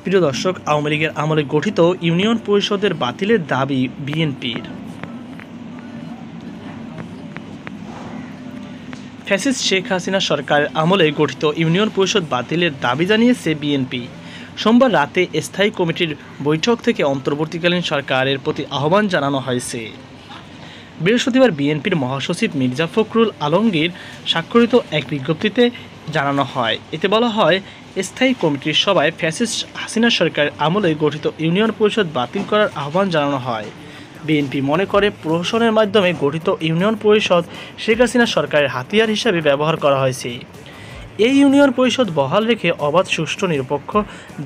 প্রিয় দর্শক, আওয়ামী লীগের আমলে গঠিত ইউনিয়ন পরিষদের বাতিলের দাবি বিএনপির। ফ্যাসিস্ট শেখ হাসিনা সরকারের আমলে গঠিত ইউনিয়ন পরিষদ বাতিলের দাবি জানিয়েছে বিএনপি। সোমবার রাতে স্থায়ী কমিটির বৈঠক থেকে অন্তর্বর্তীকালীন সরকারের প্রতি আহ্বান জানানো হয়েছে। বৃহস্পতিবার বিএনপির মহাসচিব মির্জা ফখরুল আলমগীর স্বাক্ষরিত এক বিজ্ঞপ্তিতে জানানো হয়। এতে বলা হয়, স্থায়ী কমিটির সভায় ফ্যাসিস্ট হাসিনা সরকারের আমলে গঠিত ইউনিয়ন পরিষদ বাতিল করার আহ্বান জানানো হয়। বিএনপি মনে করে, প্রহসনের মাধ্যমে গঠিত ইউনিয়ন পরিষদ শেখ হাসিনা সরকারের হাতিয়ার হিসেবে ব্যবহার করা হয়েছে। এই ইউনিয়ন পরিষদ বহাল রেখে অবাধ, সুষ্ঠু, নিরপেক্ষ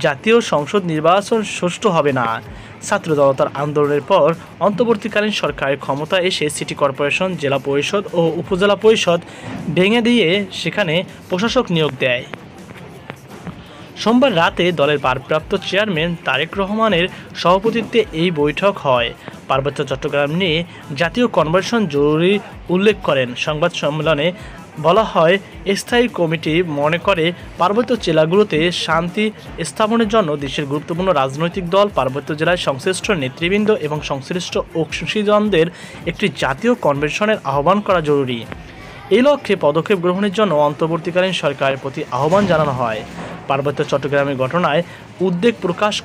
জাতীয় সংসদ নির্বাচন সুষ্ঠু হবে না। ছাত্র জনতার আন্দোলনের পর অন্তর্বর্তীকালীন সরকারের ক্ষমতা এসে সিটি কর্পোরেশন, জেলা পরিষদ ও উপজেলা পরিষদ ভেঙে দিয়ে সেখানে প্রশাসক নিয়োগ দেয়। সোমবার রাতে দলের ভারপ্রাপ্ত চেয়ারম্যান তারেক রহমানের সভাপতিত্বে এই বৈঠক হয়। পার্বত্য চট্টগ্রাম নিয়ে জাতীয় কনভেনশন জরুরি উল্লেখ করেন। সংবাদ সম্মেলনে বলা হয়, স্থায়ী কমিটি মনে করে, পার্বত্য জেলাগুলোতে শান্তি স্থাপনের জন্য দেশের গুরুত্বপূর্ণ রাজনৈতিক দল, পার্বত্য জেলায় সংশ্লিষ্ট নেতৃবৃন্দ এবং সংশ্লিষ্ট অংশীদারদের একটি জাতীয় কনভেনশনের আহ্বান করা জরুরি। এই লক্ষ্যে পদক্ষেপ গ্রহণের জন্য অন্তর্বর্তীকালীন সরকারের প্রতি আহ্বান জানানো হয়। পার্বত্য চট্টগ্রামের ঘটনায় উদ্বেগ প্রকাশ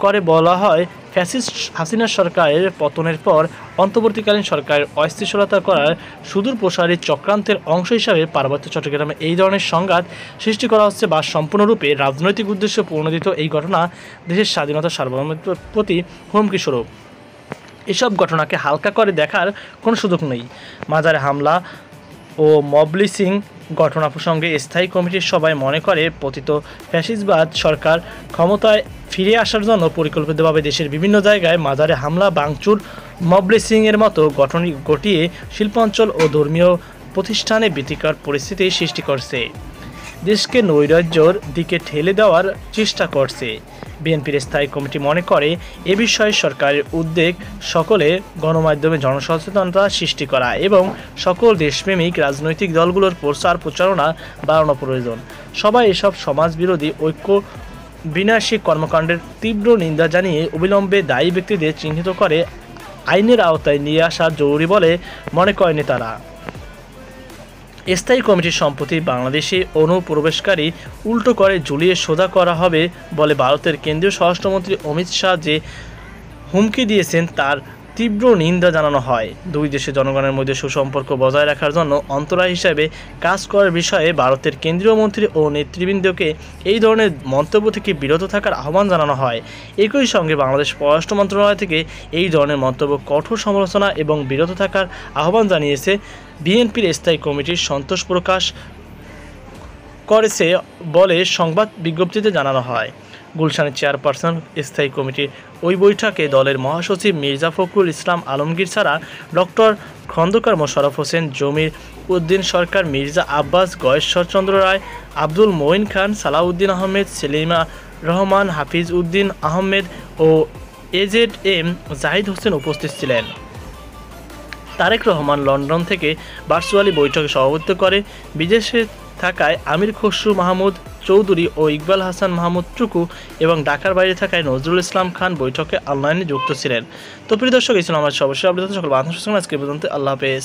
করে বলা হয়, ফ্যাসিস্ট হাসিনা সরকারের পতনের পর অন্তর্বর্তীকালীন সরকারের অস্থিতিশীলতা করার সুদূর প্রসারী চক্রান্তের অংশ হিসাবে পার্বত্য চট্টগ্রামে এই ধরনের সংঘাত সৃষ্টি করা হচ্ছে বা সম্পূর্ণরূপে রাজনৈতিক উদ্দেশ্যে প্রণোদিত। এই ঘটনা দেশের স্বাধীনতা সার্বভৌমত্বের প্রতি হুমকি স্বরূপ। এসব ঘটনাকে হালকা করে দেখার কোনো সুযোগ নেই। মাজারে হামলা ও মবলিসিং ঘটনা প্রসঙ্গে স্থায়ী কমিটির সবাই মনে করে, পতিত ফ্যাসিস্টবাদ সরকার ক্ষমতায় ফিরে আসার জন্য পরিকল্পিতভাবে দেশের বিভিন্ন জায়গায় মাজারে হামলা, ভাঙচুর, মবলিসিংয়ের মতো ঘটিয়ে শিল্পাঞ্চল ও ধর্মীয় প্রতিষ্ঠানে ভীতিকর পরিস্থিতি সৃষ্টি করছে, দেশকে নৈরাজ্যের দিকে ঠেলে দেওয়ার চেষ্টা করছে। বিএনপির স্থায়ী কমিটি মনে করে, এ বিষয়ে সরকারের উদ্যোগ সকলে গণমাধ্যমে জনসচেতনতা সৃষ্টি করা এবং সকল দেশপ্রেমিক রাজনৈতিক দলগুলোর প্রচারণা বাড়ানো প্রয়োজন। সবাই এসব সমাজবিরোধী ঐক্য বিনাশী কর্মকাণ্ডের তীব্র নিন্দা জানিয়ে অবিলম্বে দায়ী ব্যক্তিদের চিহ্নিত করে আইনের আওতায় নিয়ে আসা জরুরি বলে মনে করেন তারা। স্থায়ী কমিটির সম্প্রতি বাংলাদেশে অনুপ্রবেশকারী উল্টো করে ঝুলিয়ে সোজা করা হবে বলে ভারতের কেন্দ্রীয় স্বরাষ্ট্রমন্ত্রী অমিত শাহ যে হুমকি দিয়েছেন তার তীব্র নিন্দা জানানো হয়। দুই দেশের জনগণের মধ্যে সুসম্পর্ক বজায় রাখার জন্য অন্তরায় হিসাবে কাজ করার বিষয়ে ভারতের কেন্দ্রীয় মন্ত্রী ও নেতৃবৃন্দকে এই ধরনের মন্তব্য থেকে বিরত থাকার আহ্বান জানানো হয়। একই সঙ্গে বাংলাদেশ পররাষ্ট্র মন্ত্রণালয় থেকে এই ধরনের মন্তব্য কঠোর সমালোচনা এবং বিরত থাকার আহ্বান জানিয়েছে। বিএনপির স্থায়ী কমিটির সন্তোষ প্রকাশ করেছে বলে সংবাদ বিজ্ঞপ্তিতে জানানো হয়। গুলশানের চেয়ারপারসন স্থায়ী কমিটির ওই বৈঠকে দলের মহাসচিব মির্জা ফখরুল ইসলাম আলমগীর ছাড়া ডক্টর খন্দকার মোশাররফ হোসেন, জমির উদ্দিন সরকার, মির্জা আব্বাস, গয়েশ্বরচন্দ্র রায়, আব্দুল মঈন খান, সালাউদ্দিন আহমেদ, সেলিমা রহমান, হাফিজ উদ্দিন আহমেদ ও AZM জাহিদ হোসেন উপস্থিত ছিলেন। তারেক রহমান লন্ডন থেকে ভার্চুয়ালি বৈঠকে সভাপতিত্ব করে। বিদেশে থাকায় আমির খসরু মাহমুদ চৌধুরী ও ইকবাল হাসান মাহমুদ টুকু এবং ঢাকার বাইরে থাকায় নজরুল ইসলাম খান বৈঠকে অনলাইনে যুক্ত ছিলেন। তো প্রিয় দর্শক, এই ছিল আমার সর্বশেষ আপডেট। সকল বাংলা আজকে পর্যন্ত। আল্লাহ হাফেজ।